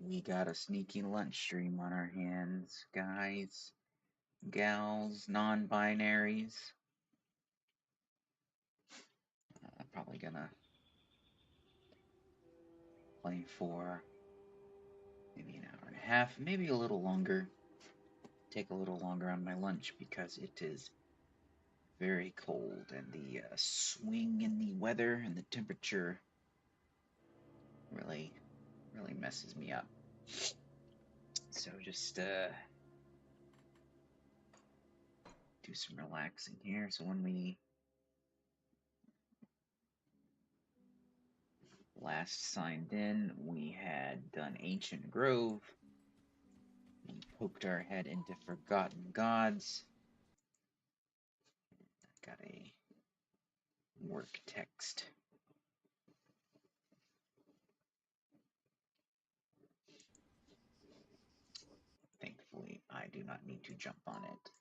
We got a sneaky lunch stream on our hands, guys, gals, non-binaries. I'm probably gonna play for maybe an hour and a half, maybe a little longer. Take a little longer on my lunch because it is very cold, and the swing in the weather and the temperature really messes me up. So just do some relaxing here. So when we last signed in, we had done Ancient Grove. We poked our head into Forgotten Gods. Got a work text. Thankfully, I do not need to jump on it.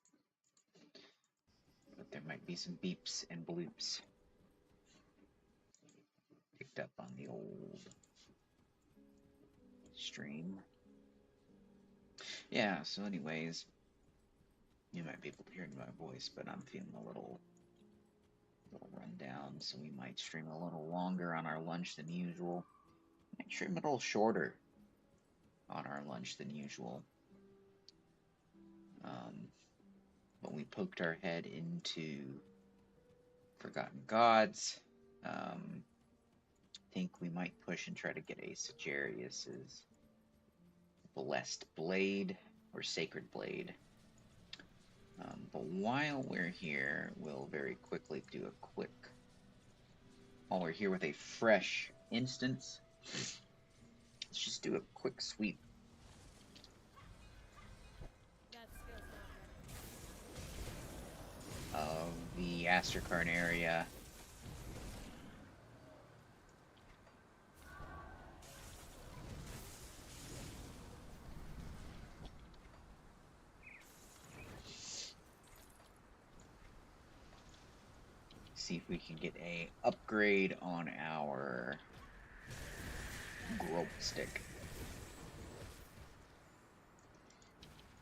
But there might be some beeps and bloops picked up on the old stream. Yeah, so anyways, you might be able to hear my voice, but I'm feeling a little run down, so we might stream a little longer on our lunch than usual. Might stream a little shorter on our lunch than usual. But we poked our head into Forgotten Gods. Think we might push and try to get a Sagarius's Blessed Blade or Sacred Blade. But while we're here, we'll very quickly do a quick. While we're here with a fresh instance, let's just do a quick sweep of the Asterkarn area. See if we can get a upgrade on our Grope Stick.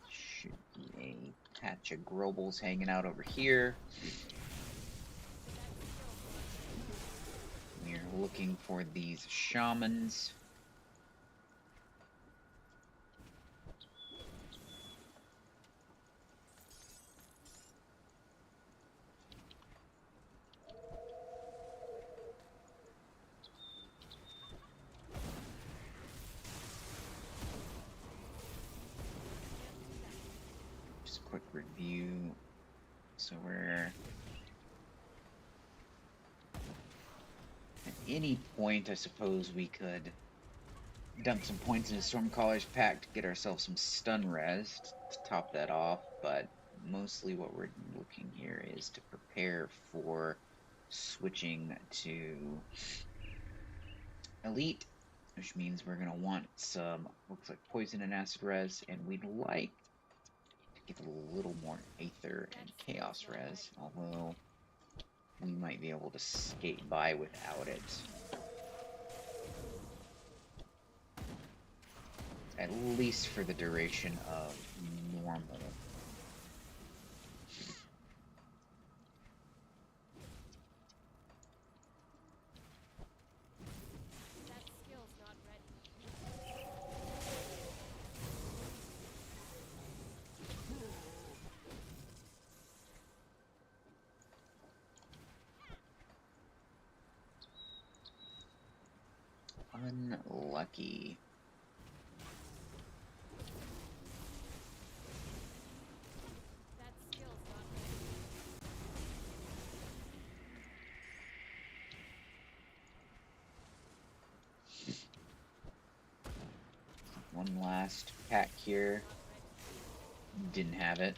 Should be a patch of Grobles hanging out over here. We're looking for these shamans. Just a quick review. So we're at any point, I suppose we could dump some points into Stormcaller's pack to get ourselves some stun res to top that off, but mostly what we're looking here is to prepare for switching to Elite, which means we're going to want some, looks like poison and acid res, and we'd like to get a little more Aether and Chaos res, although we might be able to skate by without it. At least for the duration of normal. Unlucky. One last pack here. Didn't have it.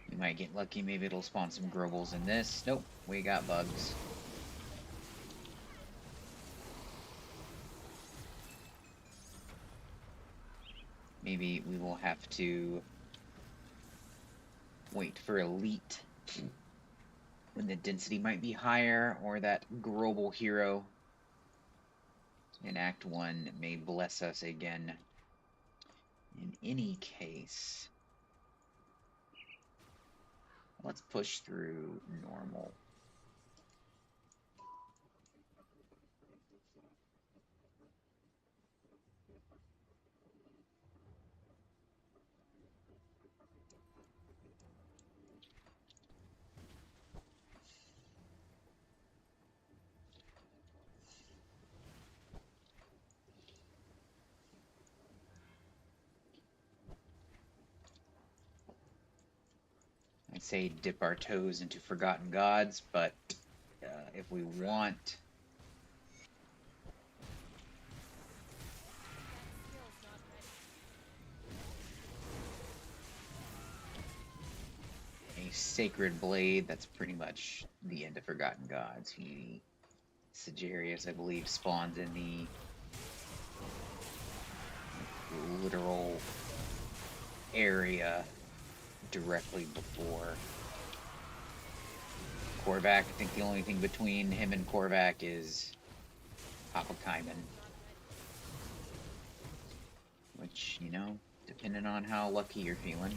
We might get lucky, maybe it'll spawn some Grobles in this. Nope, we got bugs. Maybe we will have to wait for Elite when the density might be higher, or that Groble hero in Act 1 may bless us again. In any case, let's push through normal. I'd say dip our toes into Forgotten Gods, but if we want a Sacred Blade, that's pretty much the end of Forgotten Gods. Sagarius, I believe, spawns in the literal area directly before Korvac. I think the only thing between him and Korvac is Apokaiman, which, you know, depending on how lucky you're feeling,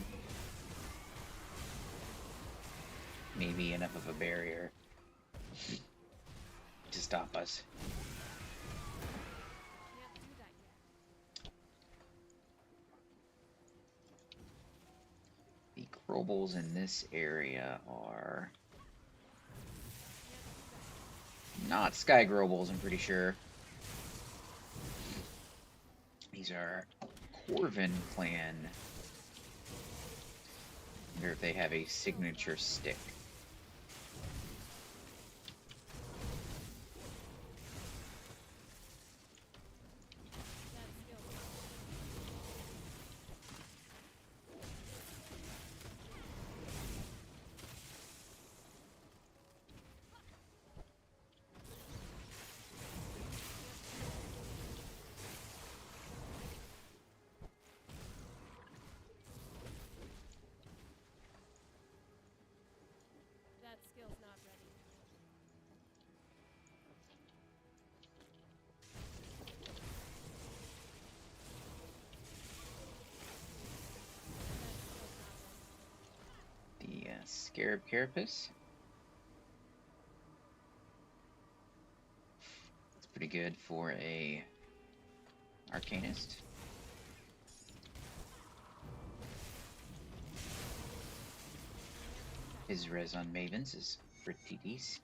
maybe enough of a barrier to stop us. The Grobles in this area are not Sky Grobles, I'm pretty sure. These are Corvin clan. I wonder if they have a signature stick. Scarab Carapace. It's pretty good for a Arcanist. His res on Mavens is pretty decent.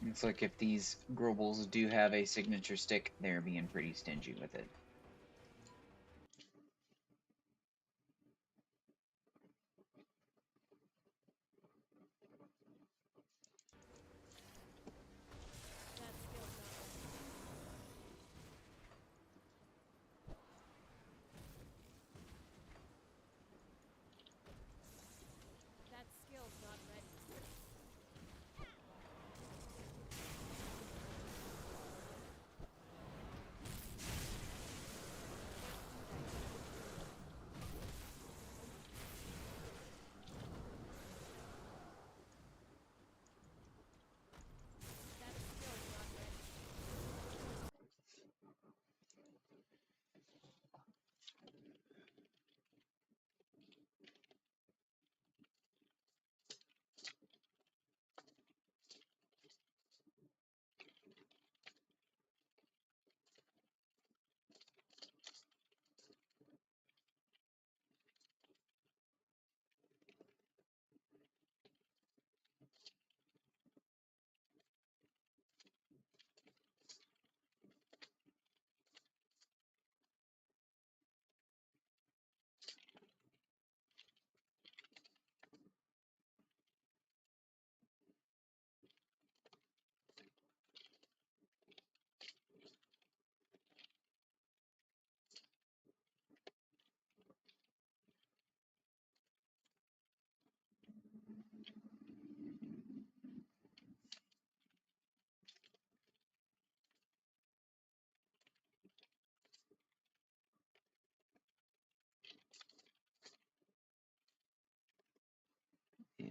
Looks like if these Grobles do have a signature stick, they're being pretty stingy with it.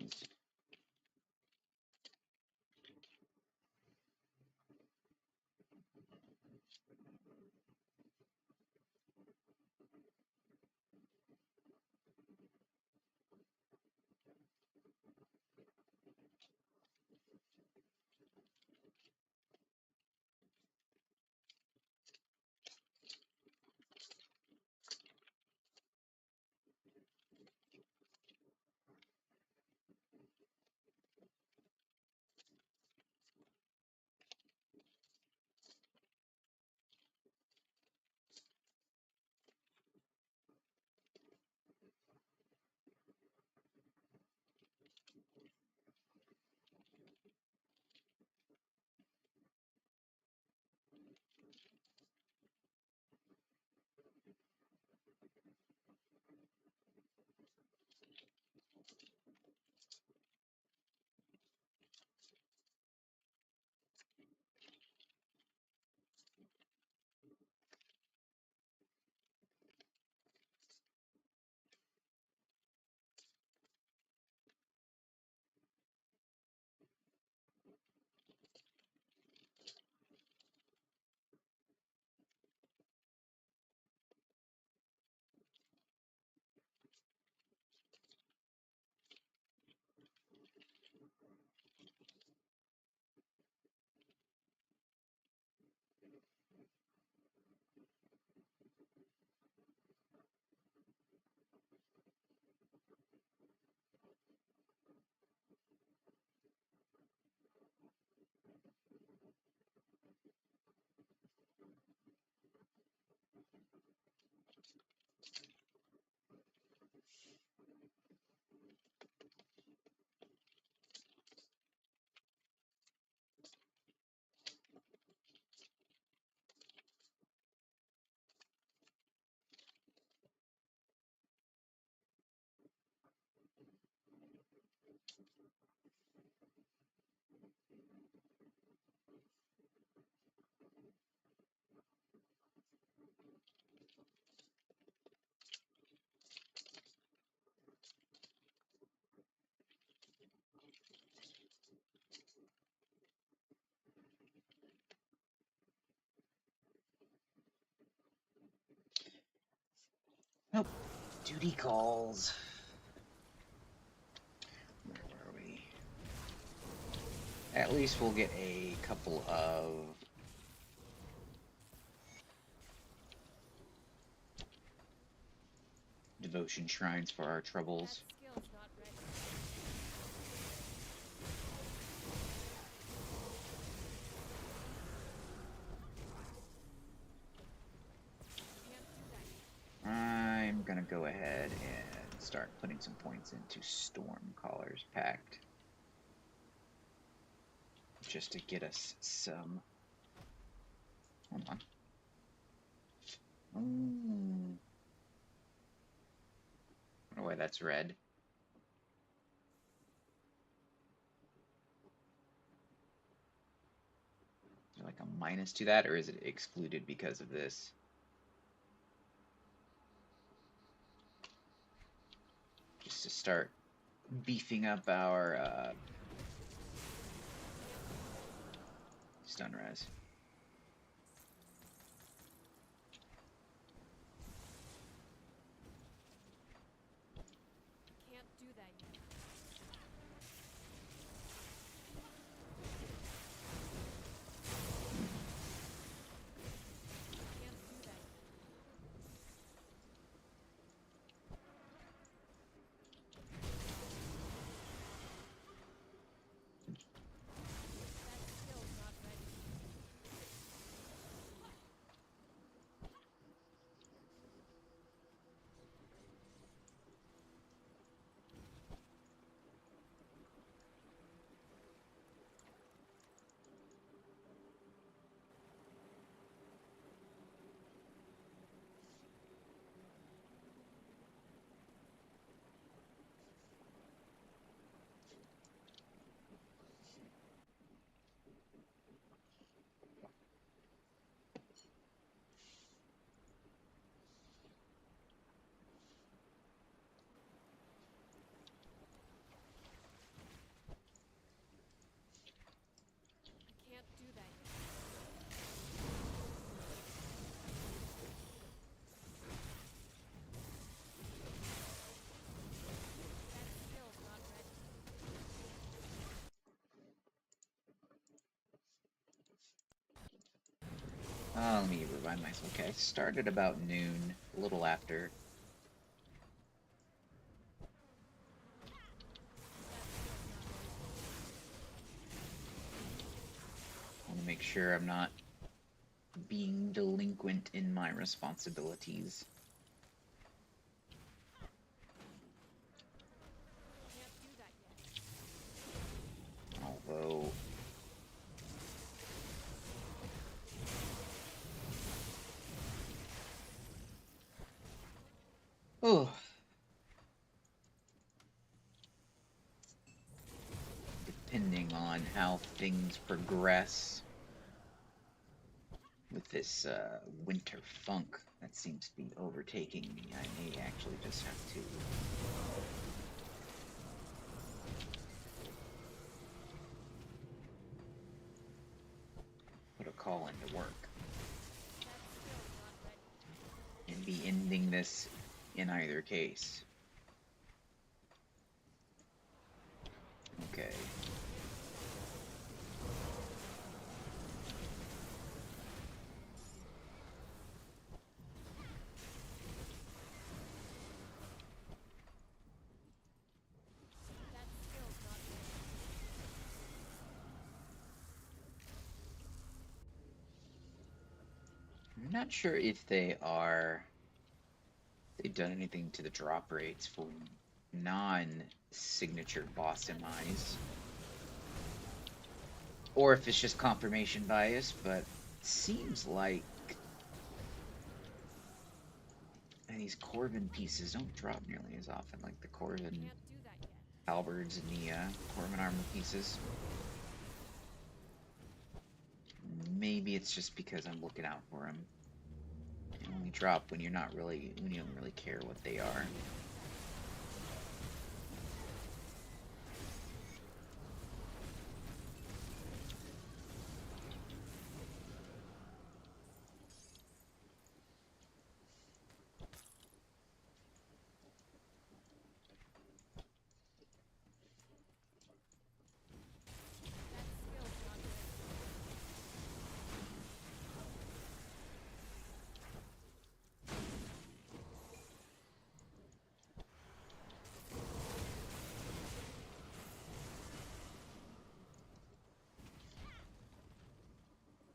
potions. Nope. Duty calls. Where were we? At least we'll get a couple of devotion shrines for our troubles. I'm gonna go ahead and start putting some points into Stormcaller's Pact. Just to get us some... Hold on. I don't know why that's red. Is there like a minus to that, or is it excluded because of this? Just to start beefing up our stun res. Can't do that yet. Can't do that yet. That skill's not ready. Let me remind myself. Okay, I started about noon, a little after. I want to make sure I'm not being delinquent in my responsibilities. Can't do that yet. Although, oh, depending on how things progress with this winter funk that seems to be overtaking me, I may actually just have to put a call into work That skill's not ready. and be ending this in either case. Okay. That skill's not ready. I'm not sure if they've done anything to the drop rates for non-signature boss MIs, or if it's just confirmation bias, but it seems like these Corvin pieces don't drop nearly as often, like the Corvin Can't do that yet. halberds and the Corvin armor pieces. Maybe it's just because I'm looking out for them. They only drop when you don't really care what they are. That skill's not ready.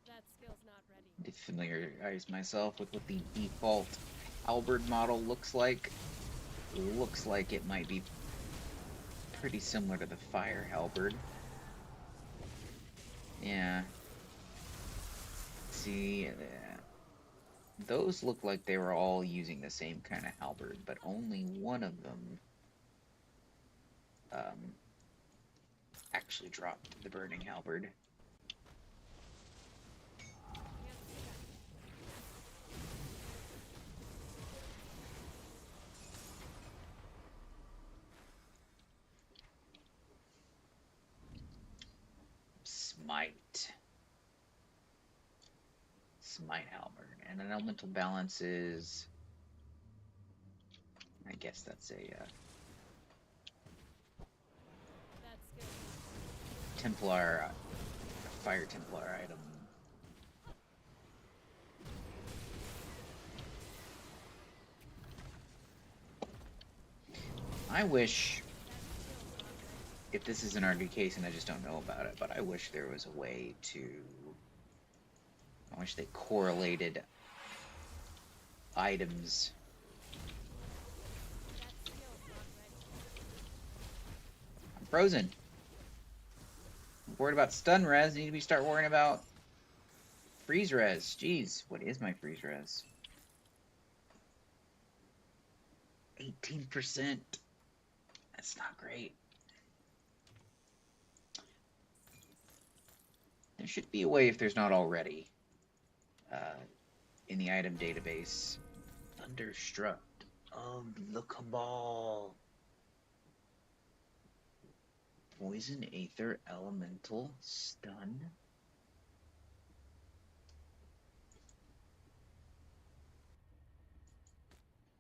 That skill's not ready. To familiarize myself with what the default halberd model looks like. Looks like it might be pretty similar to the fire halberd. Yeah. See, those look like they were all using the same kind of halberd, but only one of them um, actually dropped the burning halberd. Can't do that yet. Smite. Smite halberd. And an elemental balance is. I guess that's a That skill's not ready. Templar. A fire Templar item. I wish, That skill's not ready. if this is an RD case and I just don't know about it, but I wish there was a way to. I wish they correlated items. That skill's not ready. I'm frozen. I'm worried about stun res. Need to be start worrying about freeze res. Jeez, what is my freeze res? 18%. That's not great. There should be a way, if there's not already, in the item database. Thunderstruck of the Cabal. Poison, Aether, Elemental, Stun.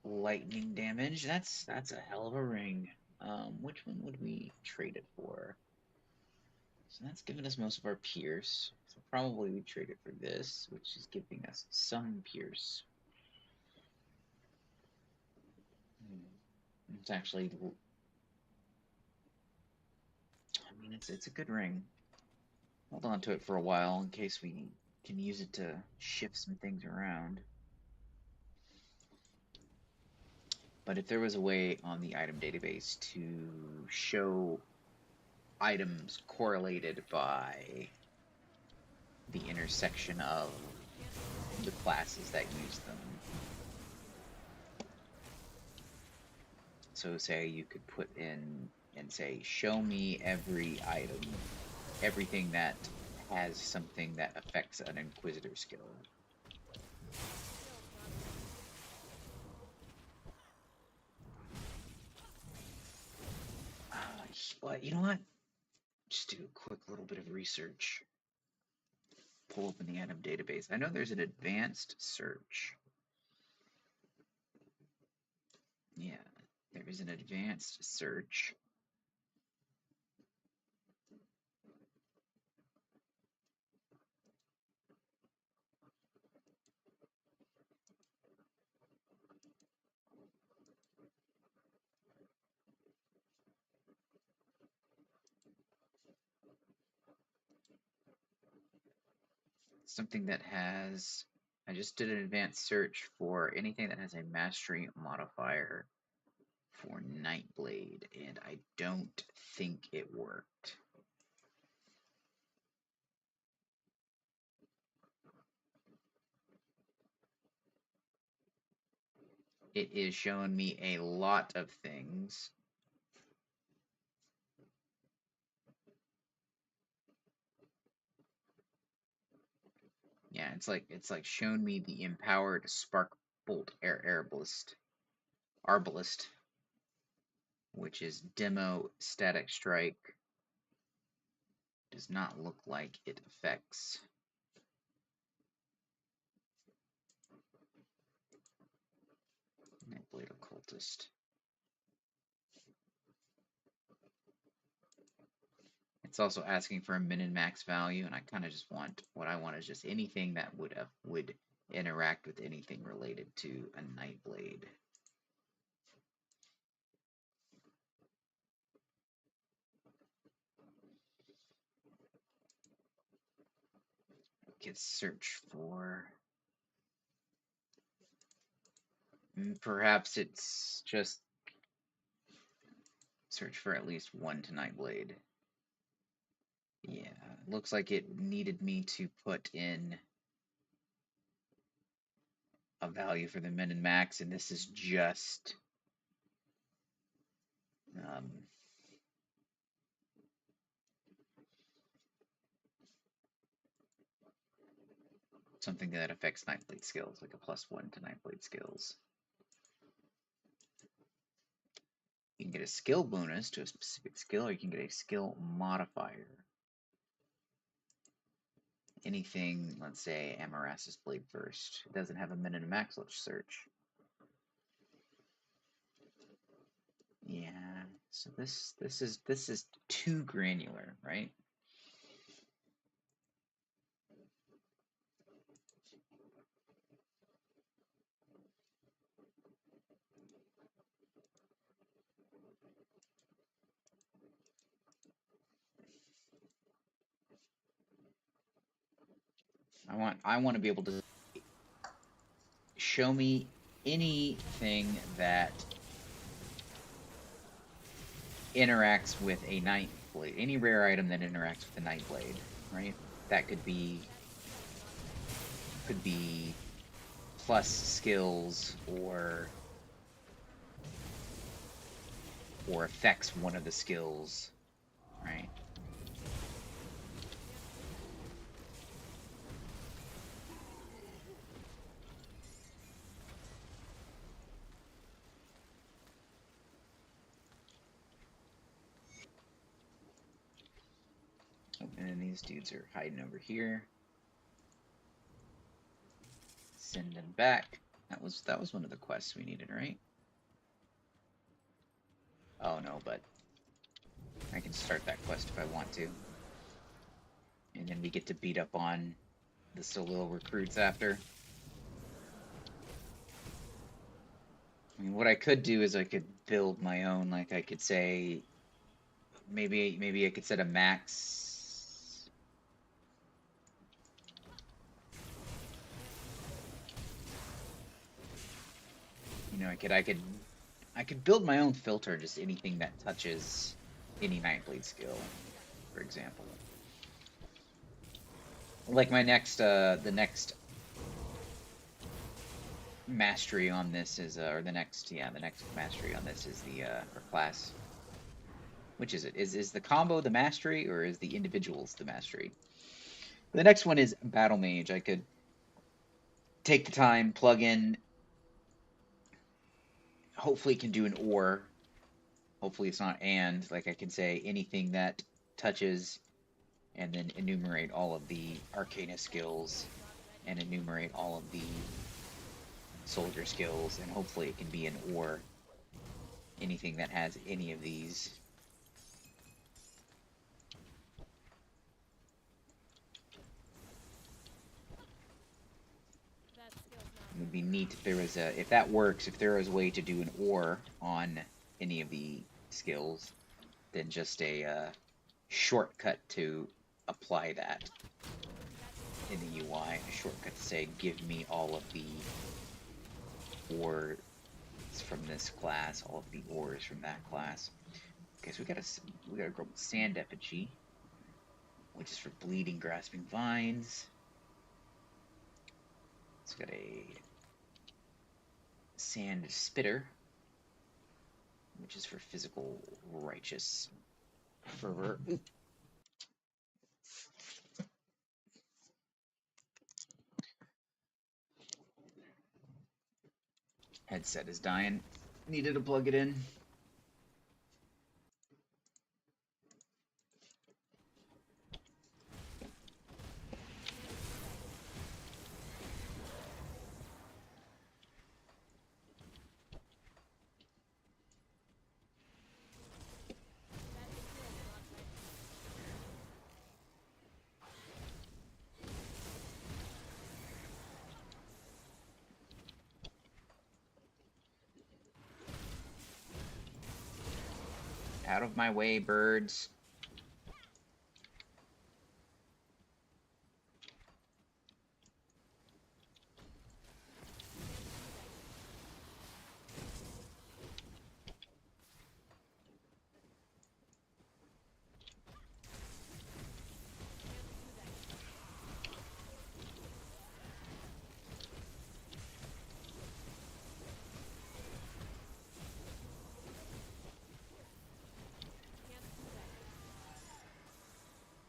Lightning damage. That's a hell of a ring. Which one would we trade it for? So that's giving us most of our Pierce. So probably we trade it for this, which is giving us some Pierce. It's actually, I mean, it's a good ring. Hold on to it for a while in case we can use it to shift some things around. But if there was a way on the item database to show items correlated by the intersection of the classes that use them. So say you could put in and say, show me every item, everything that has something that affects an Inquisitor skill. But you know what? Just do a quick little bit of research. Pull open the item database. I know there's an advanced search. Yeah, there is an advanced search. Something that has, I just did an advanced search for anything that has a mastery modifier for Nightblade, and I don't think it worked. It is showing me a lot of things. Yeah, it's like shown me the empowered spark bolt arbalist, which is demo static strike. Does not look like it affects Nightblade occultist. It's also asking for a min and max value, and I kind of just want, what I want is just anything that would interact with anything related to a Nightblade. Could search for, perhaps it's just search for at least one to Nightblade. Yeah, looks like it needed me to put in a value for the min and max, and this is just something that affects Nightblade skills, like a +1 to Nightblade skills. You can get a skill bonus to a specific skill, or you can get a skill modifier. Anything, let's say Amaras's Blade First, it doesn't have a min and a max, let's search. Yeah, so this is too granular, right? I want to be able to show me anything that interacts with a Nightblade, any rare item that interacts with a Nightblade, right? That could be plus skills or affects one of the skills, right? Oh, and then these dudes are hiding over here. Send them back. That was one of the quests we needed, right? Oh no, but I can start that quest if I want to. And then we get to beat up on the solo recruits after. I mean, what I could do is I could build my own. Like I could say, maybe I could set a max. You know, I could build my own filter. Just anything that touches any Nightblade skill, for example. Like my next, the next mastery on this is, or the next, yeah, the next mastery on this is the, or class. Which is it? Is the combo the mastery, or is the individuals the mastery? The next one is Battle Mage. I could take the time, plug in. Hopefully, it can do an or. Hopefully, it's not and. Like I can say anything that touches, and then enumerate all of the Arcana skills, and enumerate all of the soldier skills, and hopefully it can be an or. Anything that has any of these. That skill's not It would be neat if there was a, if that works, if there was a way to do an or on any of the skills, then just a shortcut to apply that in the UI. A shortcut to say, give me all of the ors from this class, all of the ors from that class. Okay, so we got a girl with Sand Effigy, which is for bleeding, grasping vines. It's got a Sand Spitter, which is for physical righteous fervor. Headset is dying. Needed to plug it in. Out of my way, birds.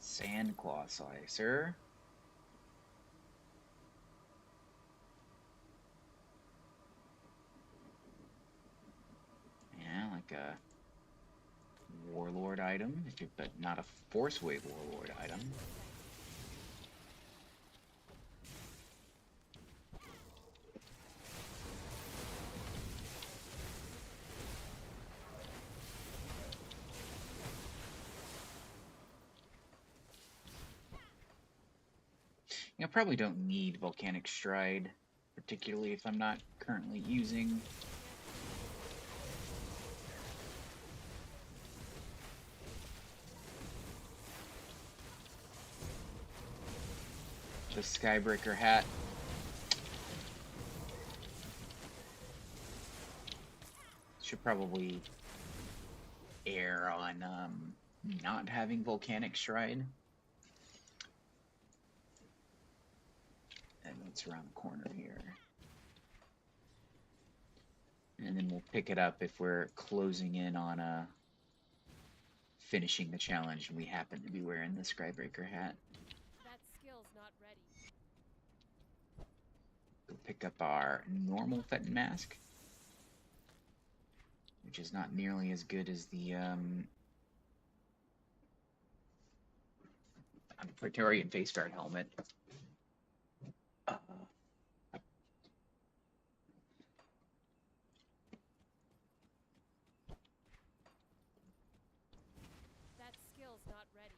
Sandclaw Slicer. Yeah, like a warlord item, but not a force wave warlord item. I probably don't need Volcanic Stride, particularly if I'm not currently using the Skybreaker hat. Should probably err on not having Volcanic Stride. And it's around the corner here. And then we'll pick it up if we're closing in on finishing the challenge and we happen to be wearing the Skybreaker hat. That skill's not ready. We'll pick up our normal Fenton Mask, which is not nearly as good as the Praetorian Face Guard helmet. That skill's not ready.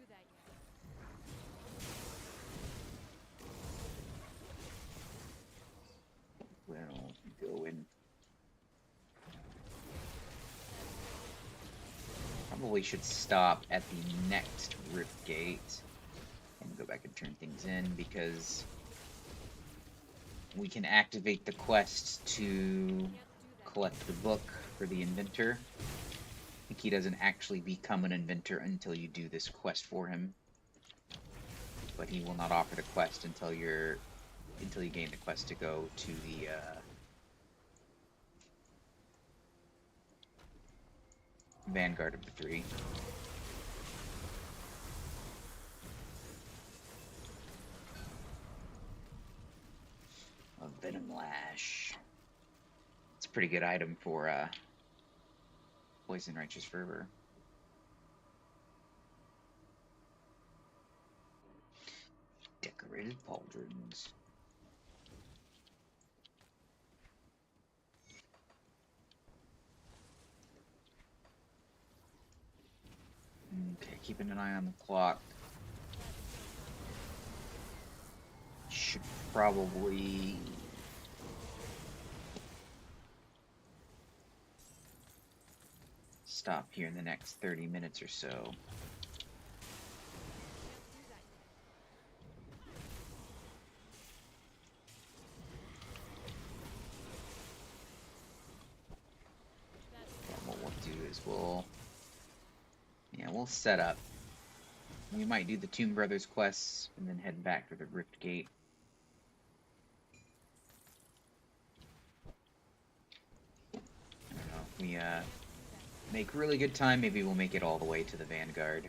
that yet. We'll go in. Probably should stop at the next rift gate and go back and turn things in, because we can activate the quest to Can't do that. collect the book for the inventor. I think he doesn't actually become an inventor until you do this quest for him, but he will not offer the quest until you gain the quest to go to the Vanguard of the Three. A Venom Lash. It's a pretty good item for Poison Righteous Fervor. Decorated Pauldrons. Okay, keeping an eye on the clock. Should probably stop here in the next 30 minutes or so. Can't do that yet. But what we'll do is we'll set up. We might do the Tomb Brothers quests and then head back to the Rift Gate. I don't know. If we make really good time, maybe we'll make it all the way to the Vanguard.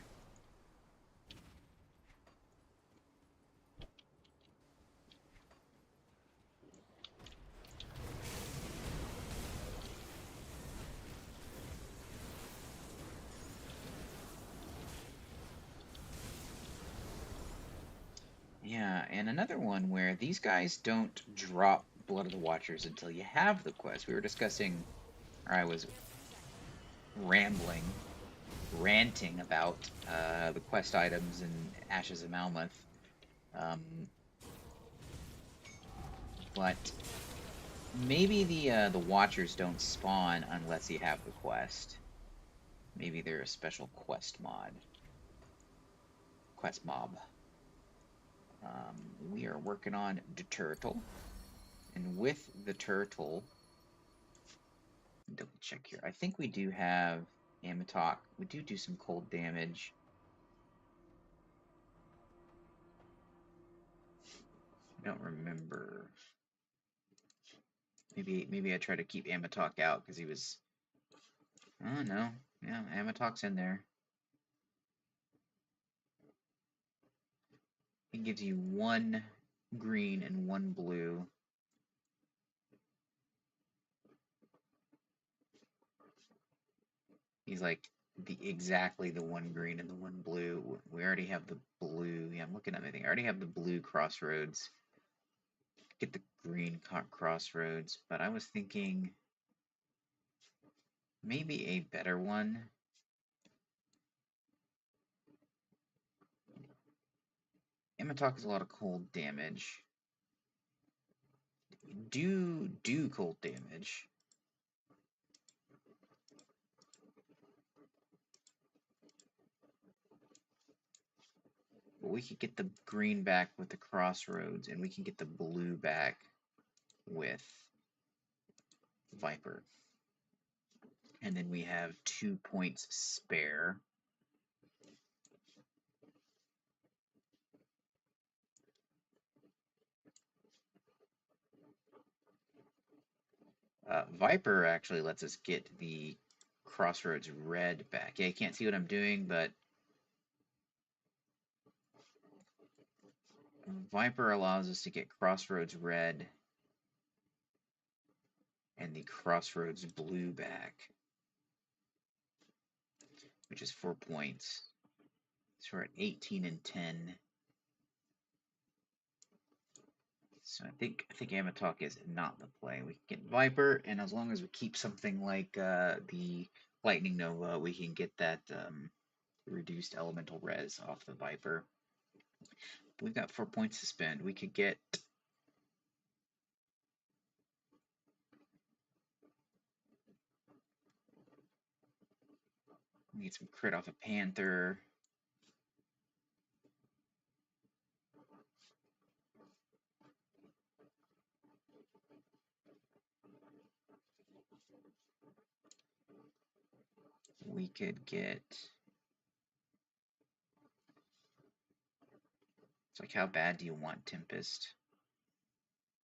Yeah, and another one where these guys don't drop Blood of the Watchers until you have the quest. We were discussing, or I was ranting about the quest items in Ashes of Malmuth. But maybe the Watchers don't spawn unless you have the quest. Maybe they're a special quest mob. We are working on the turtle, and with the turtle, double check here. I think we do have Amatok. We do some cold damage. I don't remember. Maybe I try to keep Amatok out because he was. Oh no, yeah, Amatok's in there. He gives you 1 green and 1 blue. He's like exactly the 1 green and the 1 blue. We already have the blue. Yeah, I'm looking at everything. I already have the blue crossroads. Get the green crossroads, but I was thinking maybe a better one. Amatok has a lot of cold damage. Do cold damage. But we could get the green back with the crossroads, and we can get the blue back with Viper. And then we have 2 points spare. Viper actually lets us get the Crossroads red back. Yeah, you can't see what I'm doing, but Viper allows us to get Crossroads red and the Crossroads blue back, which is 4 points. So we're at 18 and 10. So I think Amatok is not the play. We can get Viper, and as long as we keep something like the Lightning Nova, we can get that reduced elemental res off the Viper. We've got 4 points to spend. We could get some crit off a Panther. We could get. It's like, how bad do you want Tempest?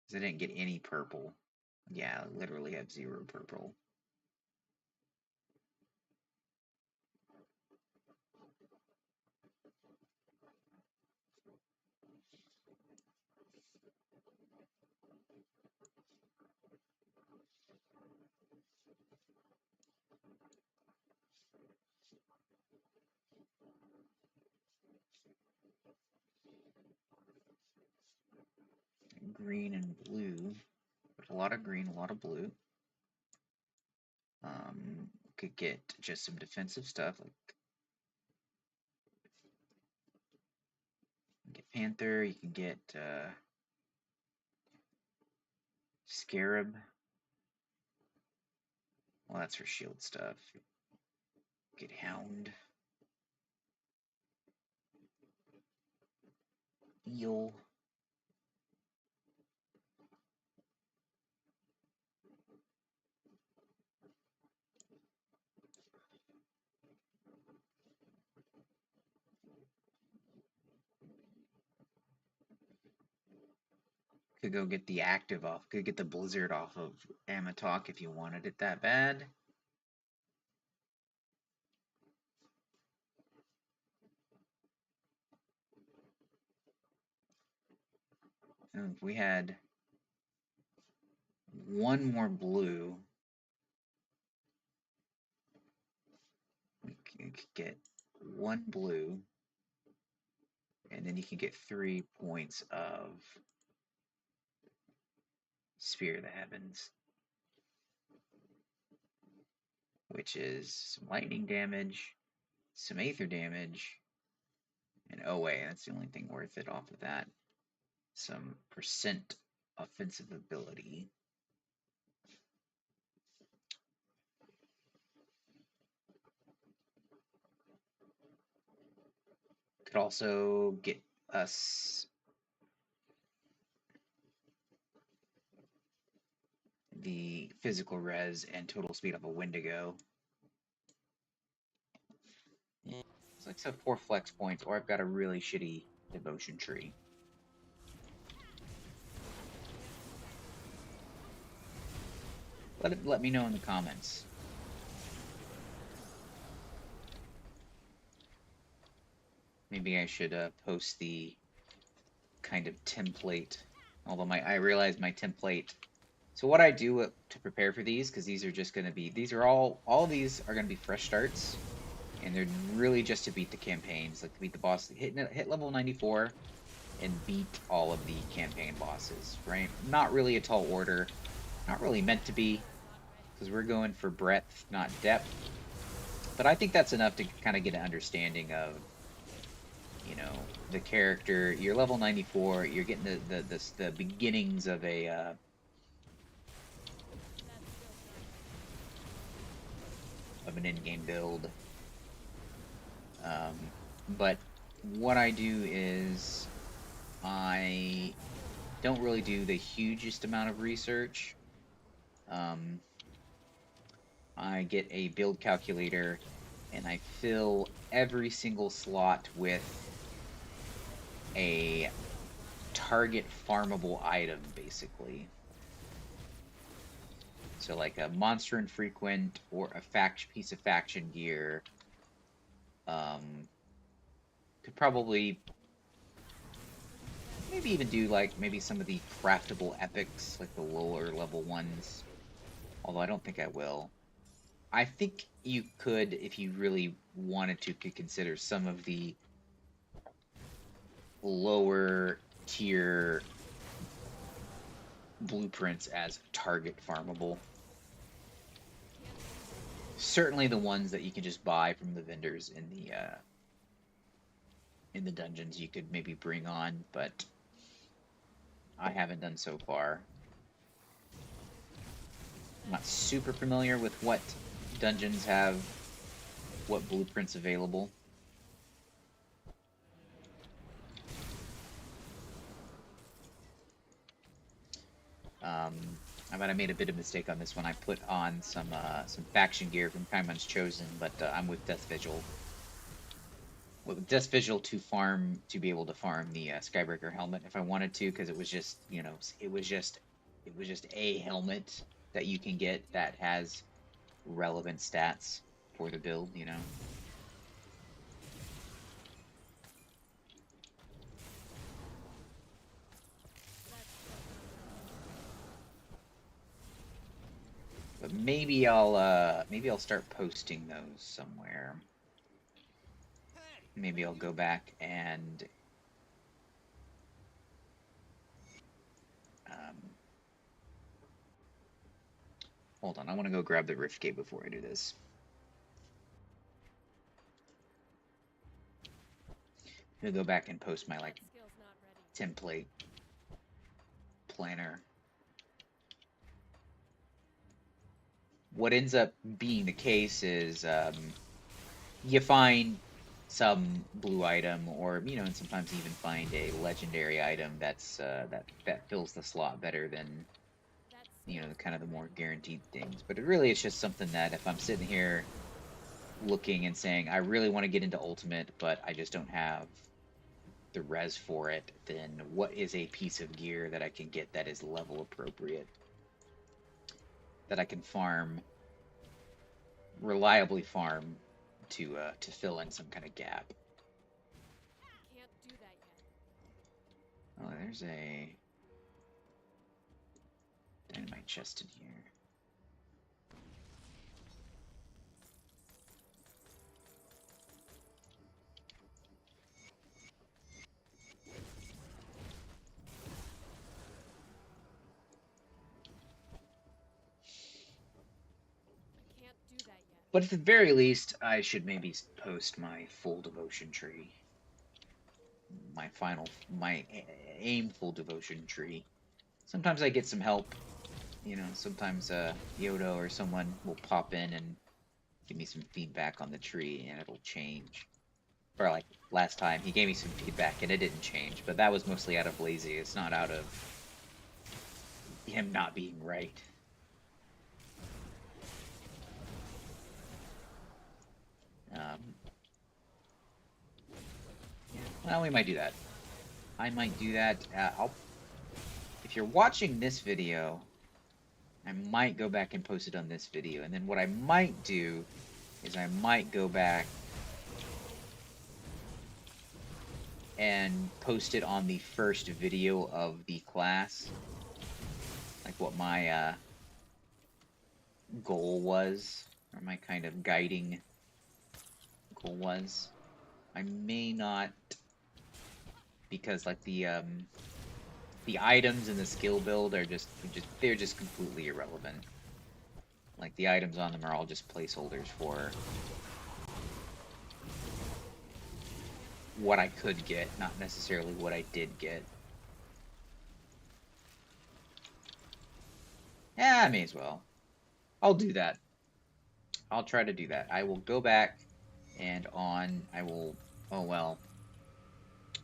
Because I didn't get any purple. Yeah, I literally have 0 purple. Green and blue. There's a lot of green, a lot of blue. Could get just some defensive stuff, like get Panther, you can get Scarab. Well, that's for shield stuff. Get Hound. Eel. Could go get the active off. Could get the Blizzard off of Amatok if you wanted it that bad. And if we had one more blue, we could get one blue, and then you can get 3 points of Spear of the Heavens, which is some lightning damage, some Aether damage, and OA. That's the only thing worth it off of that. Some percent offensive ability. Could also get us the physical res and total speed of a Wendigo. It's like some 4 flex points, or I've got a really shitty devotion tree. Let me know in the comments. Maybe I should post the kind of template. Although I realize my template. So what I do to prepare for these, because these are just going to be, these are all these are going to be fresh starts, and they're really just to beat the campaigns, like to beat the boss, hit level 94, and beat all of the campaign bosses, right? Not really a tall order, not really meant to be, because we're going for breadth, not depth. But I think that's enough to kind of get an understanding of, you know, the character. You're level 94. You're getting the beginnings of a of an in-game build. But what I do is I don't really do the hugest amount of research. I get a build calculator and I fill every single slot with a target farmable item, basically. So like a monster infrequent or a piece of faction gear. Could probably maybe even do like maybe some of the craftable epics, like the lower level ones. Although I don't think I will. I think you could, if you really wanted to, could consider some of the lower tier blueprints as target farmable. Certainly the ones that you can just buy from the vendors in the in the dungeons you could maybe bring on, but I haven't done so far. I'm not super familiar with what dungeons have what blueprints available. But I made a bit of mistake on this one. I put on some faction gear from Kaiman's Chosen, but I'm with Death Vigil. With Death Vigil to be able to farm the Skybreaker helmet if I wanted to, because it was just it was just a helmet that you can get that has relevant stats for the build, you know. But maybe I'll start posting those somewhere. Maybe I'll go back and hold on. I want to go grab the Rift Gate before I do this. I'm gonna go back and post my like template planner. What ends up being the case is you find some blue item, or and sometimes even find a legendary item that's that fills the slot better than kind of the more guaranteed things. But it really is just something that if I'm sitting here looking and saying I really want to get into Ultimate, but I just don't have the res for it, then what is a piece of gear that I can get that is level appropriate, that I can reliably farm to fill in some kind of gap. Can't do that yet. Oh, there's a dynamite chest in here. Can't do that yet. But at the very least, I should maybe post my full devotion tree. My aim full devotion tree. Sometimes I get some help. Sometimes Yodo or someone will pop in and give me some feedback on the tree, and it'll change. Or like last time, he gave me some feedback and it didn't change, but that was mostly out of lazy. It's not out of him not being right. Well, we might do that. I might do that. If you're watching this video, I might go back and post it on this video. And then what I might do is I might go back and post it on the first video of the class. Like what my goal was, or my kind of guiding goal was. I may not, because like the items in the skill build are they're just completely irrelevant. Like the items on them are all just placeholders for what I could get, not necessarily what I did get. Yeah, I may as well. I'll do that. I'll try to do that. I will go back and I will, oh well.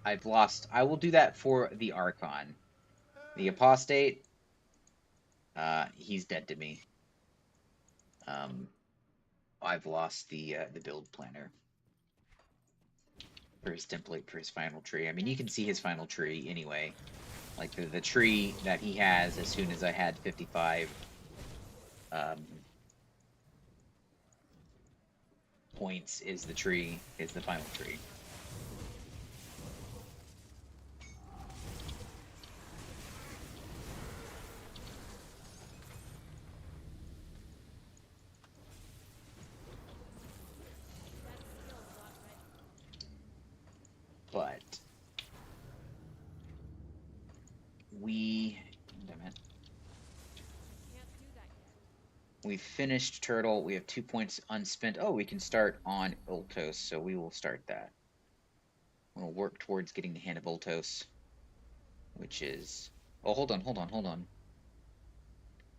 I've lost, I will do that for the Archon. The Apostate, he's dead to me. I've lost the build planner for his template for his final tree. I mean, you can see his final tree anyway. Like the tree that he has as soon as I had 55 points is the final tree. But we finished Turtle. We have 2 points unspent. Oh, we can start on Ultos, so we will start that. we'll work towards getting the Hand of Voltos, which is... Oh, hold on.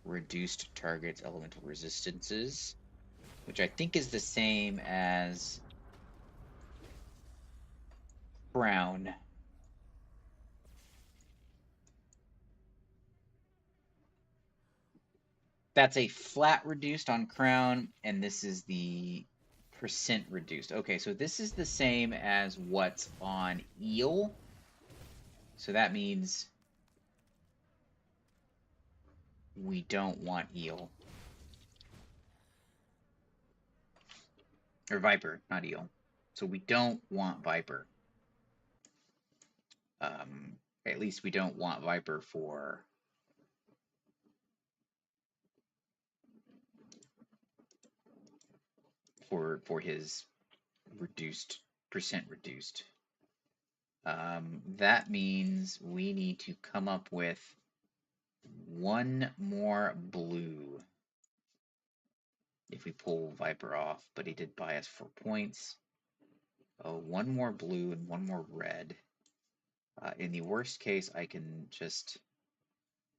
Reduced target's elemental resistances, which I think is the same as Crown. That's a flat reduced on Crown, and this is the percent reduced. Okay, so this is the same as what's on Eel. So that means we don't want Eel. Or Viper, not Eel. So we don't want Viper. At least we don't want Viper for his reduced percent reduced. That means we need to come up with one more blue if we pull Viper off, but he did buy us 4 points. Oh, one more blue and one more red. In the worst case, I can just...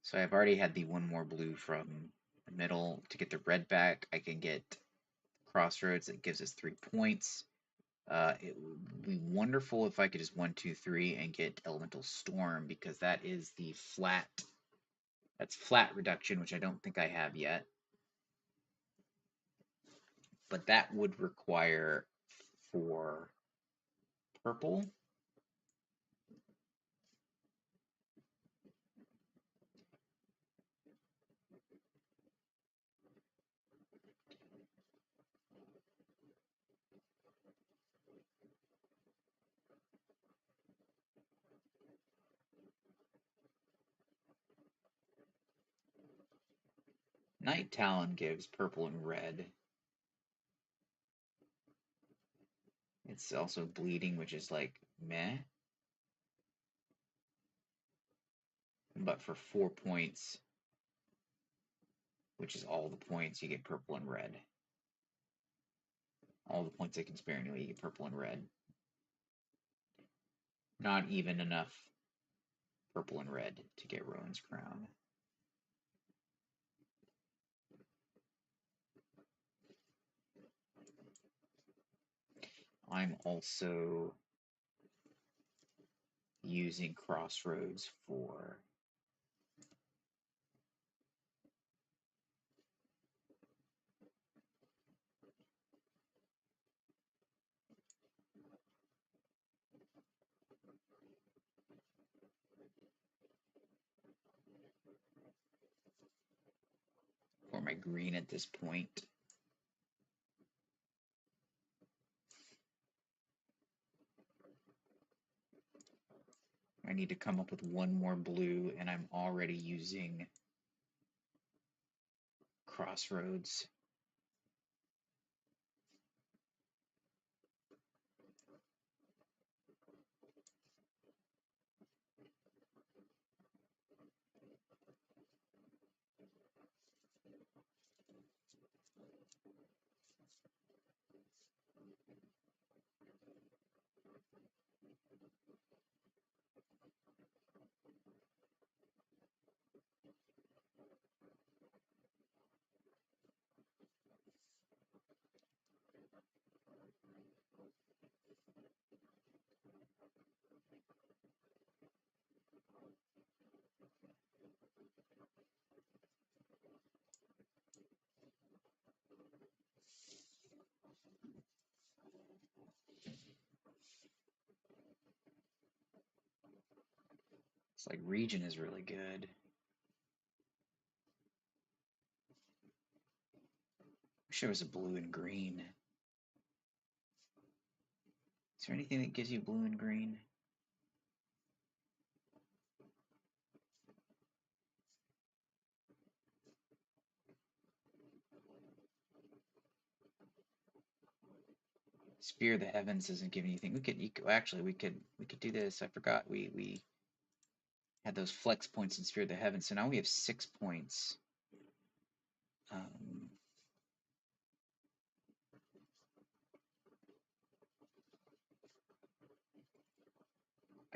So I've already had the one more blue from the middle. To get the red back, I can get Crossroads that gives us 3 points. It would be wonderful if I could just 1, 2, 3 and get Elemental Storm, because that is the flat... That's flat reduction, which I don't think I have yet. But that would require 4 purple. Night Talon gives purple and red. It's also bleeding, which is like meh. But for 4 points, which is all the points, you get purple and red. All the points I can spare anyway, you get purple and red. Not even enough purple and red to get Rowan's Crown. I'm also using Crossroads for my green at this point. I need to come up with one more blue, and I'm already using Crossroads. It's like region is really good. Wish there was a blue and green. Is there anything that gives you blue and green? Spear of the Heavens doesn't give anything. We could do this. I forgot we had those flex points in Spear of the Heavens, so now we have 6 points.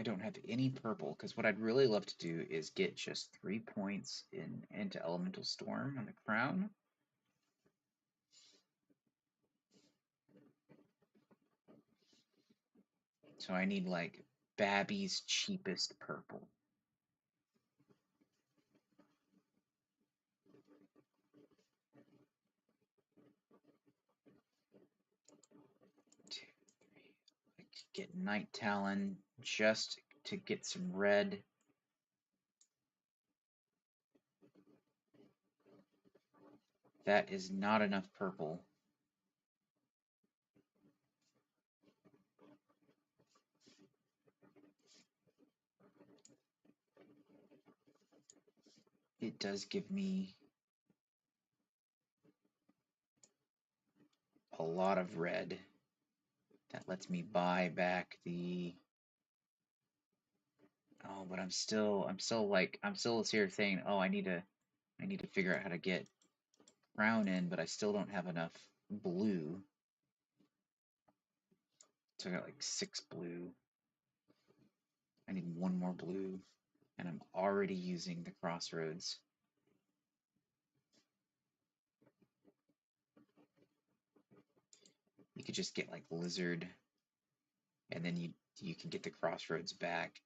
I don't have any purple, because what I'd really love to do is get just 3 points into Elemental Storm on the crown. So I need like Babby's cheapest purple. Two, three. I could get Night Talon just to get some red. That is not enough purple. It does give me a lot of red. That lets me buy back the. Oh, but I'm still here saying, oh, I need to figure out how to get crown in, but I still don't have enough blue. So I got like 6 blue. I need 1 more blue, and I'm already using the crossroads. You could just get like lizard, and then you can get the crossroads back.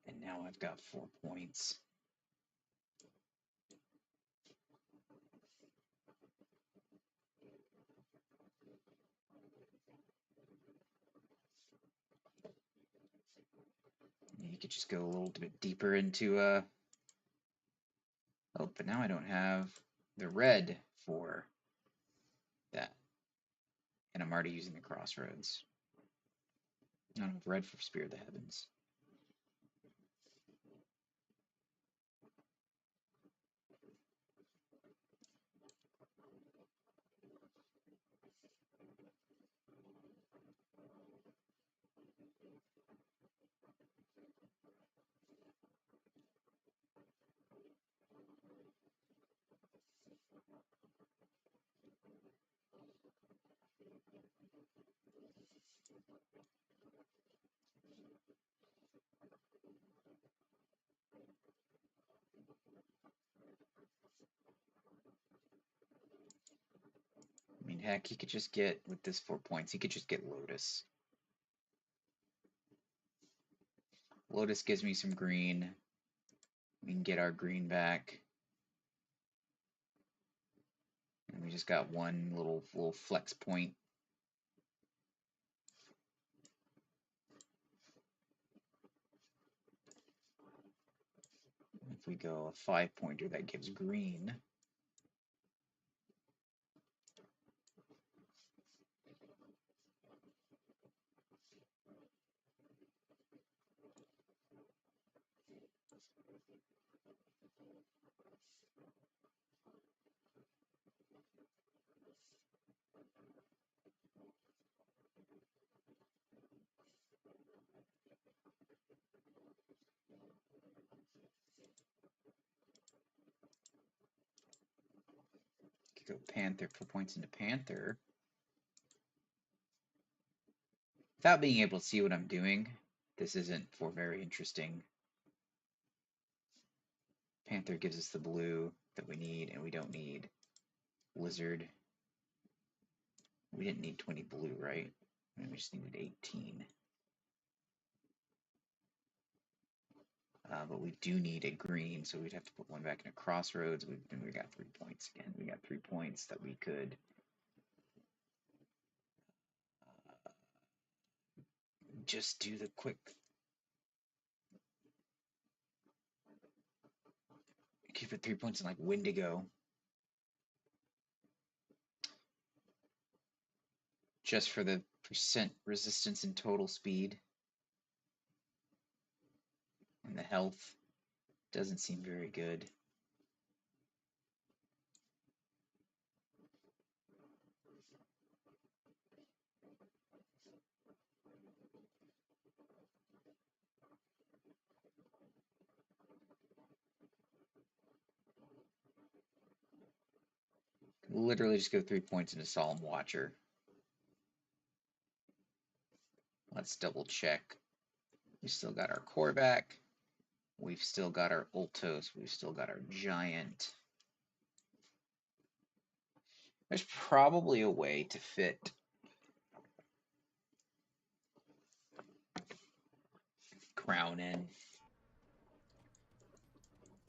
And now I've got 4 points. You could just go a little bit deeper into oh, but now I don't have the red for that. And I'm already using the crossroads. I don't have red for Spear of the Heavens. I mean, heck, he could just get, with this 4 points, he could just get Lotus. Lotus gives me some green. We can get our green back. And we just got one little flex point. If we go a 5-pointer, that gives green. Could go Panther, 4 points into Panther. Without being able to see what I'm doing, this isn't for very interesting. Panther gives us the blue that we need, and we don't need Lizard. We didn't need 20 blue, right? We just needed 18. But we do need a green, so we'd have to put one back in a crossroads. We got 3 points again. We got 3 points that we could just do the quick. Keep it 3 points in like Wendigo. Just for the percent resistance and total speed. And the health doesn't seem very good. Literally just go 3 points into Solemn Watcher. Let's double check. We still got our core back. We've still got our Ultos. We've still got our Giant. There's probably a way to fit Crown in.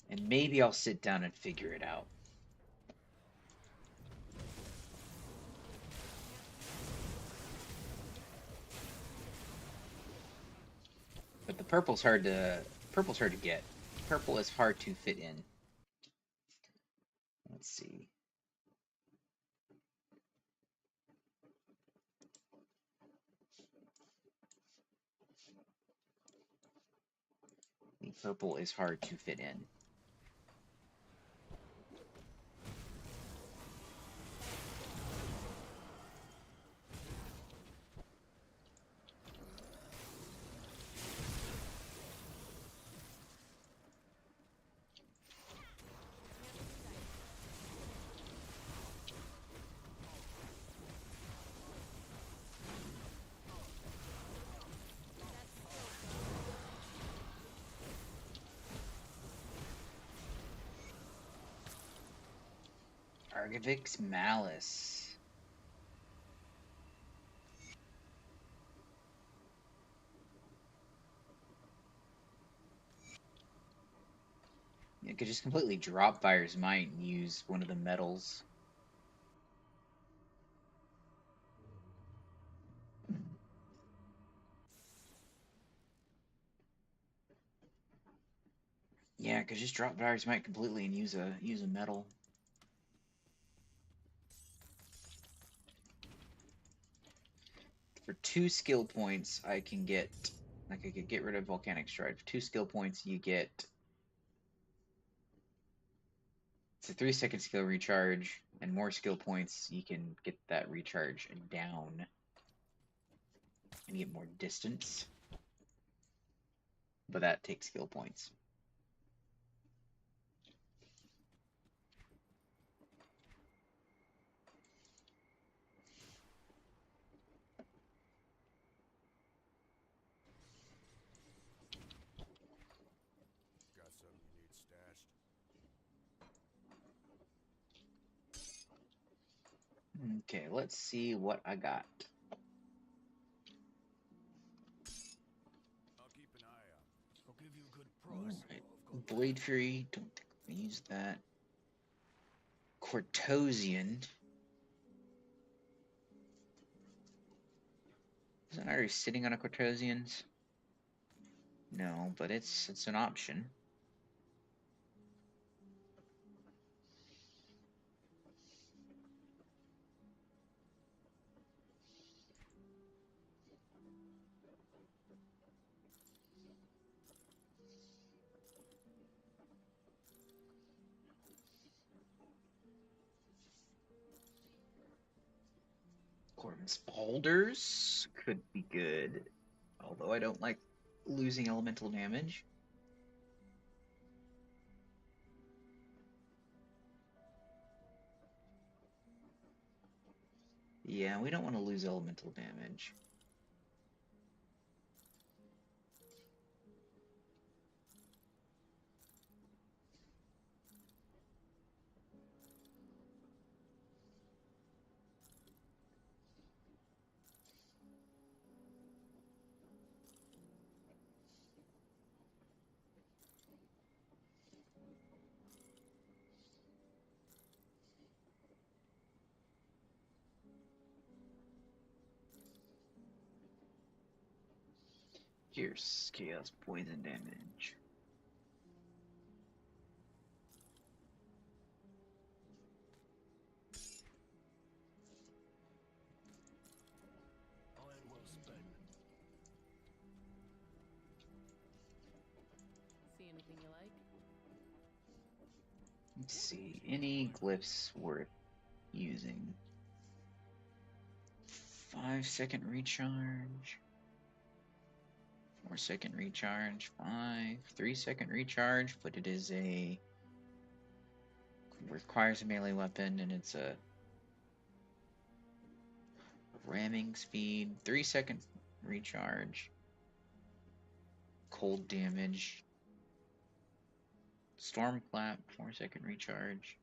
And maybe I'll sit down and figure it out. But the purple's hard to get. Purple is hard to fit in. Let's see. The purple is hard to fit in. Archivic's Malice. You could just completely drop Fire's Might and use one of the metals. Yeah, could just drop Fire's Might completely and use a metal. For 2 skill points, I could get rid of Volcanic Stride. For 2 skill points, you get it's a 3-second skill recharge, and more skill points, you can get that recharge down and get more distance. But that takes skill points. Got something you need stashed? Okay, let's see what I got. I'll keep an eye out. I'll give you a good price. Alright. Blade Fury, don't think we use that. Cortosian. Isn't I already sitting on a Cortosian's? No, but it's an option. Corbin's Boulders could be good, although I don't like losing elemental damage. Yeah, we don't want to lose elemental damage. Here's chaos poison damage. Iron well spent. See anything you like? Let's see, any glyphs worth using? 5-second recharge. 4-second recharge. 3-second recharge, but it is a requires a melee weapon, and it's a ramming speed, 3-second recharge, cold damage, storm clap, 4-second recharge.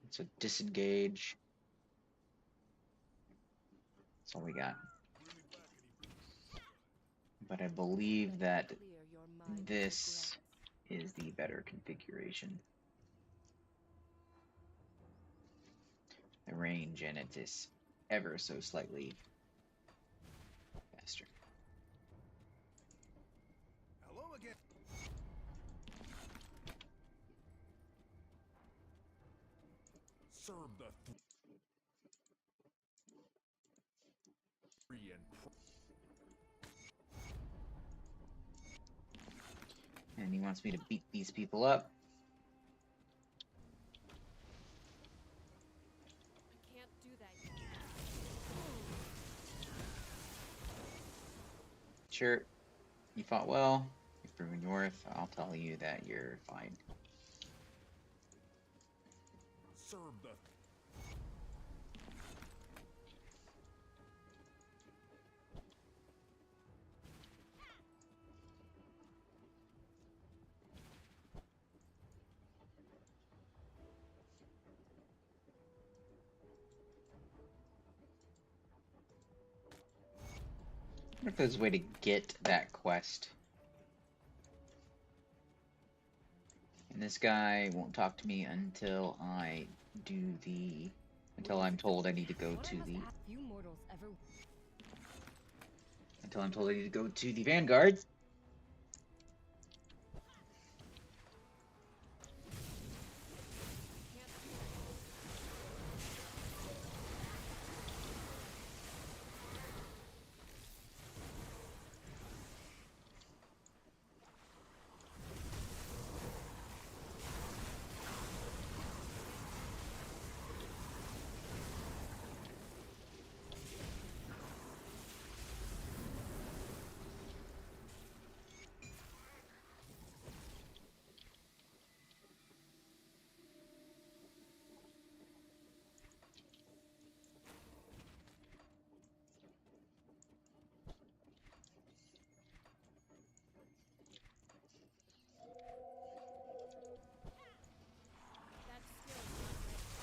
It's a disengage. That's all we got. But I believe that this is the better configuration. The range in it is ever so slightly faster. Hello again. Serve the three And he wants me to beat these people up. I can't do that yet. Sure, you fought well. You've proven your worth. I'll tell you that you're fine. serve the I wonder if there's a way to get that quest. And this guy won't talk to me until I do the... Until I'm told I need to go to the... Until I'm told I need to go to the Vanguard. That skill's not ready. That skill's not ready.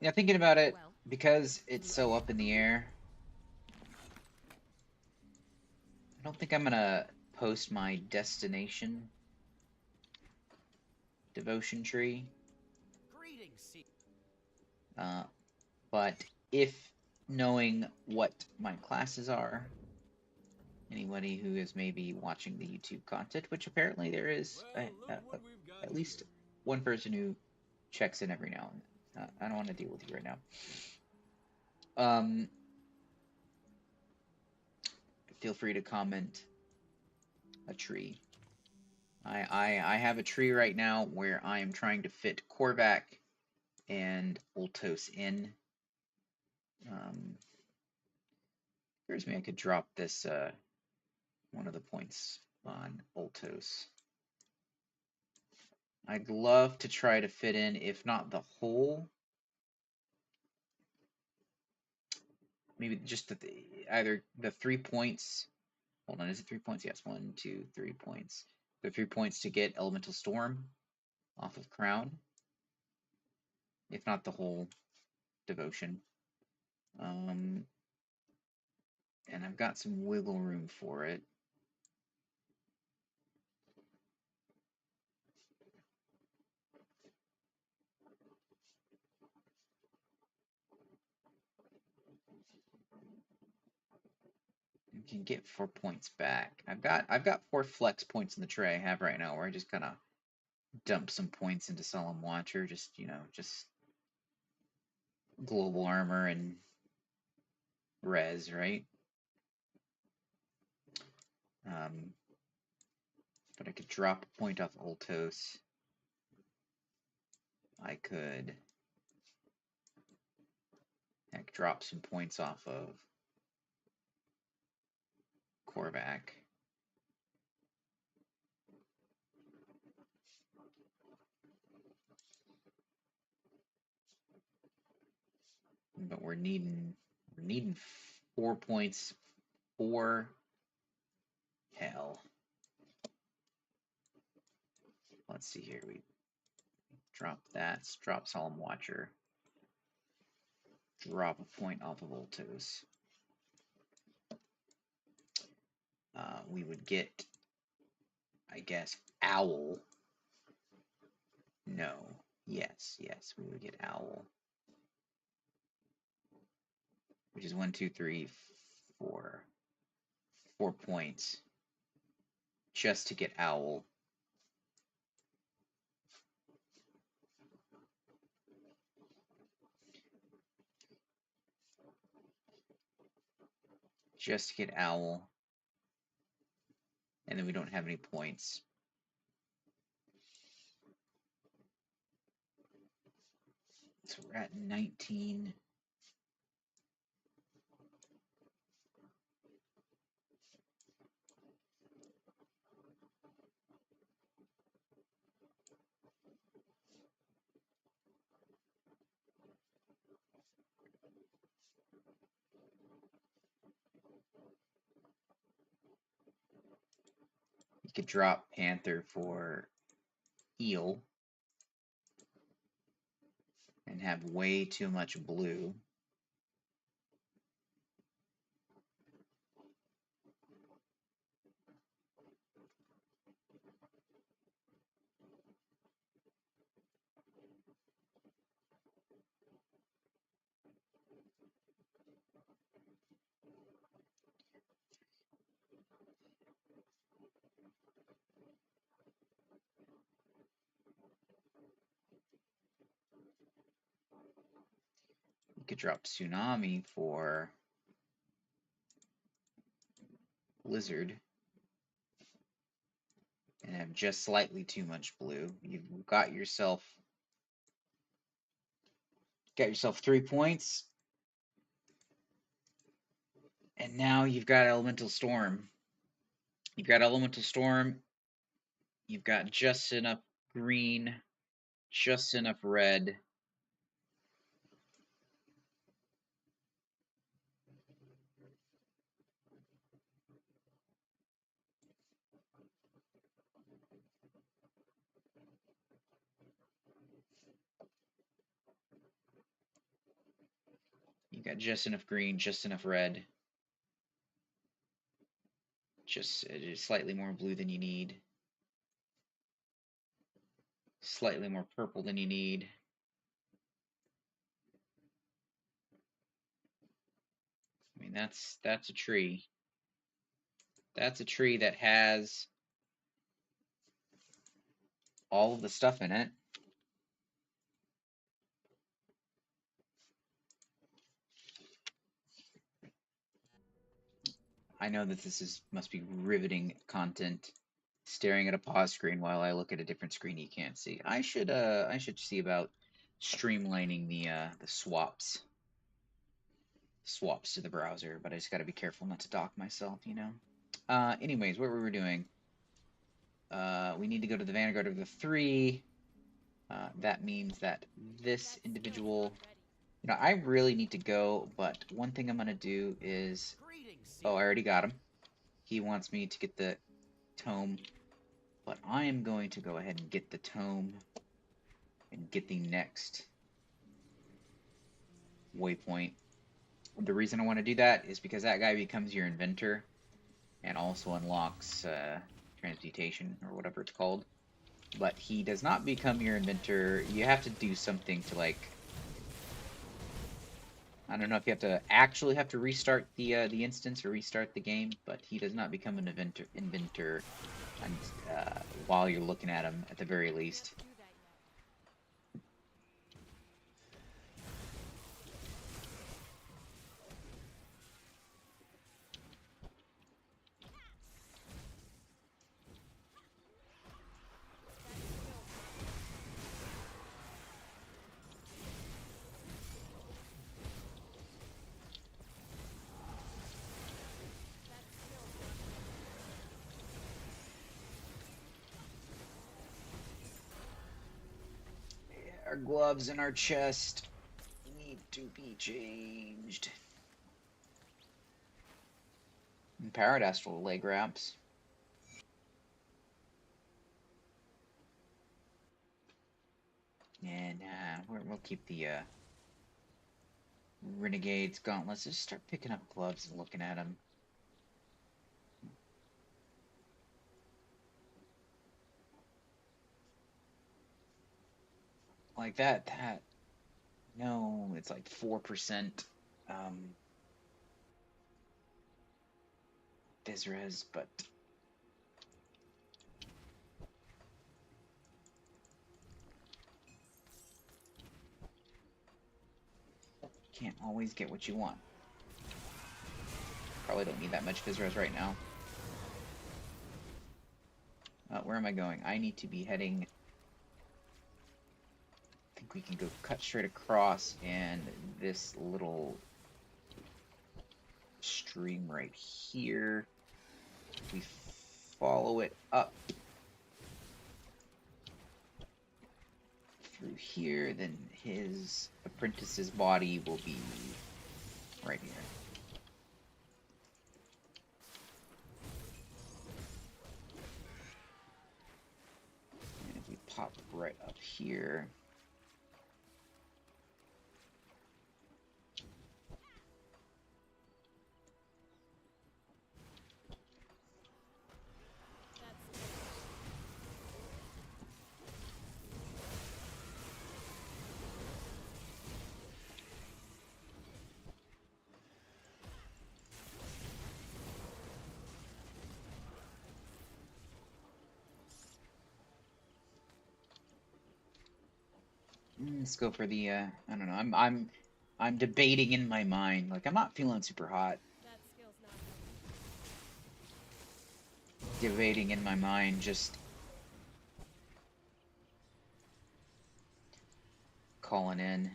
Yeah, thinking about it, Well, because it's so up in the air, I don't think I'm gonna post my destination devotion tree. Greetings, Uh, but if knowing what my classes are, anybody who is maybe watching the YouTube content, which apparently there is at least one person who checks in every now and then. I don't want to deal with you right now. Feel free to comment a tree. I have a tree right now where I am trying to fit Korvac and Ultos in. Here's me. I could drop this one of the points on Ultos. I'd love to try to fit in, if not the whole maybe just either the 3 points. Hold on, is it 3 points? Yes, 1, 2, 3 points. The 3 points to get Elemental Storm off of Crown, if not the whole devotion. And I've got some wiggle room for it. You can get 4 points back. I've got 4 flex points in the tray I have right now, where I just kind of dump some points into Solemn Watcher, just just global armor and res, right? But I could drop a point off Ultos. I could drop some points off of Korvac. But we're needing 4 points for hell. Let's see here. We drop that. Drop Solemn Watcher. Drop a point off of Ultos. We would get, I guess, Owl. No. Yes, we would get Owl. Which is 1, 2, 3, 4. 4 points. Just to get Owl. Just to get Owl. And then we don't have any points. So we're at 19. You could drop Panther for Eel and have way too much blue. You could drop Tsunami for Blizzard and have just slightly too much blue. You've got yourself 3 points. And now you've got Elemental Storm. You've got Elemental Storm. You've got just enough green, just enough red. You got just enough green, just enough red. Just slightly more blue than you need. Slightly more purple than you need. I mean, that's a tree. That's a tree that has all of the stuff in it. I know that must be riveting content, staring at a pause screen while I look at a different screen you can't see. I should see about streamlining the swaps to the browser, but I just got to be careful not to dock myself, Anyways, what we were doing, we need to go to the Vanguard of the 3. That means that this That skill's individual not ready. You know, I really need to go, but one thing I'm gonna do is... Greetings, Oh, I Seer. already got him. He wants me to get the tome, but I am going to go ahead and get the tome and get the next waypoint. The reason I want to do that is because that guy becomes your inventor and also unlocks transmutation or whatever it's called. But he does not become your inventor. You have to do something to, like, I don't know if you have to actually have to restart the instance or restart the game, but he does not become an inventor while you're looking at him at the very least. Do that yet. Our gloves in our chest need to be changed. And Paradastral leg wraps. And we'll keep the Renegade's gauntlets. Just start picking up gloves and looking at them. Like that. No, it's like 4% Bizres, but can't always get what you want. Probably don't need that much Bizres right now. Where am I going? I need to be heading... I think we can go cut straight across, and this little stream right here, we follow it up through here, then his apprentice's body will be right here. And if we pop right up here, let's go for the I don't know. I'm debating in my mind. Like, I'm not feeling super hot. That skill's not Debating in my mind, just calling in.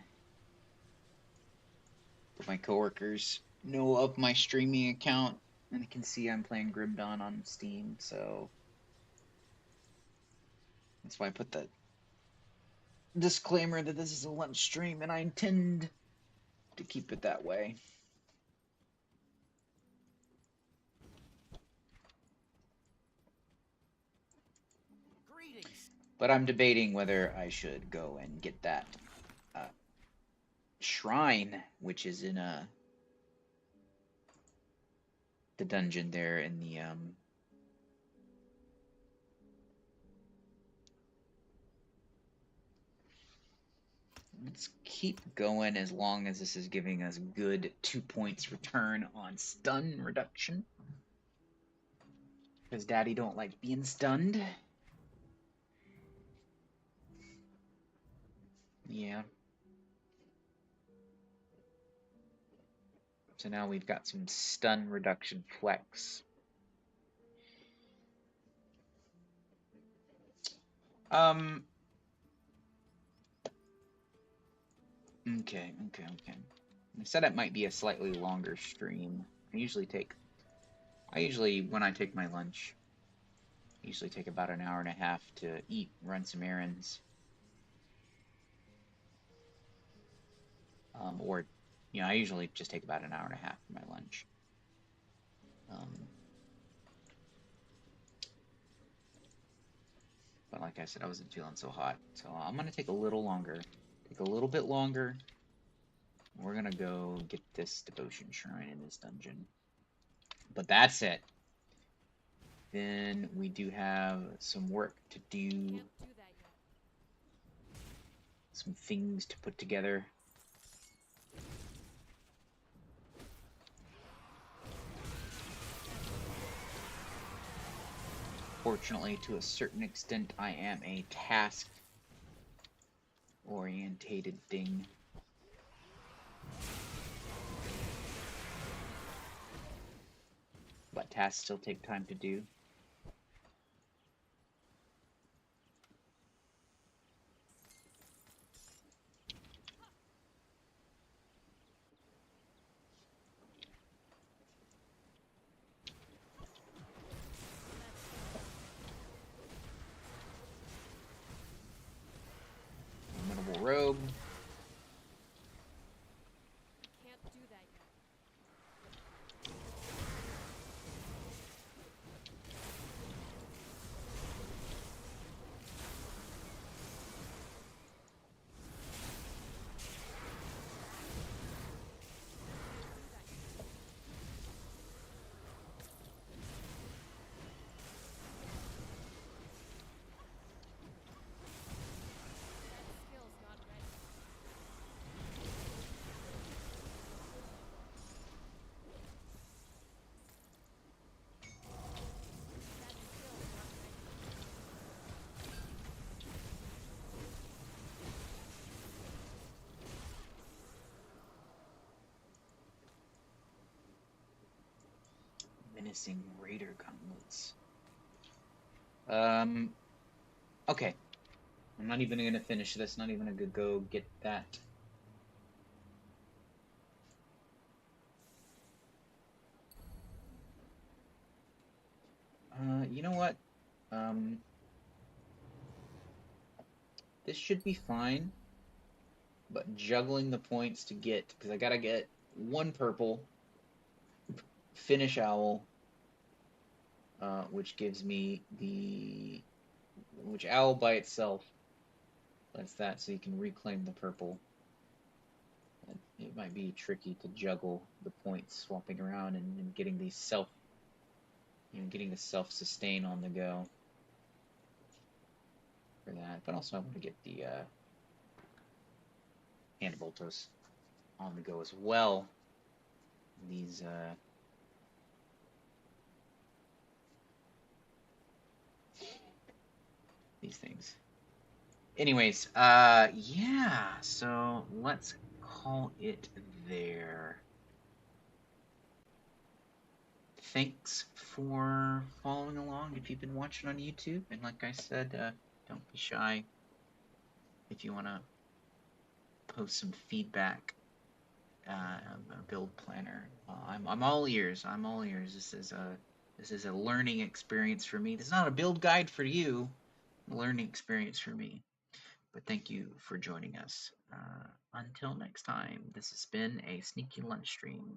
But my coworkers know of my streaming account, and they can see I'm playing Grim Dawn on Steam, so that's why I put the disclaimer that this is a lunch stream, and I intend to keep it that way. Greetings. But I'm debating whether I should go and get that shrine, which is in the dungeon there in the let's keep going as long as this is giving us good 2 points return on stun reduction. Because Daddy don't like being stunned. Yeah. So now we've got some stun reduction flex. Okay. I said it might be a slightly longer stream. I usually, when I take my lunch, I usually take about an hour and a half to eat, run some errands. Or, I usually just take about an hour and a half for my lunch. But like I said, I wasn't feeling so hot. So I'm going to take a little longer. Take a little bit longer. We're going to go get this devotion shrine in this dungeon. But that's it. Then we do have some work to do. Can't do that yet. Some things to put together. Fortunately, to a certain extent, I am a task-orientated thing. But tasks still take time to do. Formidable robe. Can't do that yet. That skill's not ready. That skill's not ready. Menacing raider gauntlets. Okay. I'm not even gonna finish this. Not even gonna go get that. You know what? This should be fine. But juggling the points to get, because I gotta get one purple, finish owl, which gives me which owl by itself lets that, so you can reclaim the purple. It might be tricky to juggle the points, swapping around and getting these getting the self-sustain on the go for that. But also I want to get the Handboltos on the go as well. These things. Anyways, yeah, so let's call it there. Thanks for following along if you've been watching on YouTube. And like I said, don't be shy if you want to post some feedback. Build planner. I'm all ears. I'm all ears. This is a learning experience for me. This is not a build guide for you. A learning experience for me. But thank you for joining us. Until next time, this has been a Sneaky Lunch Stream.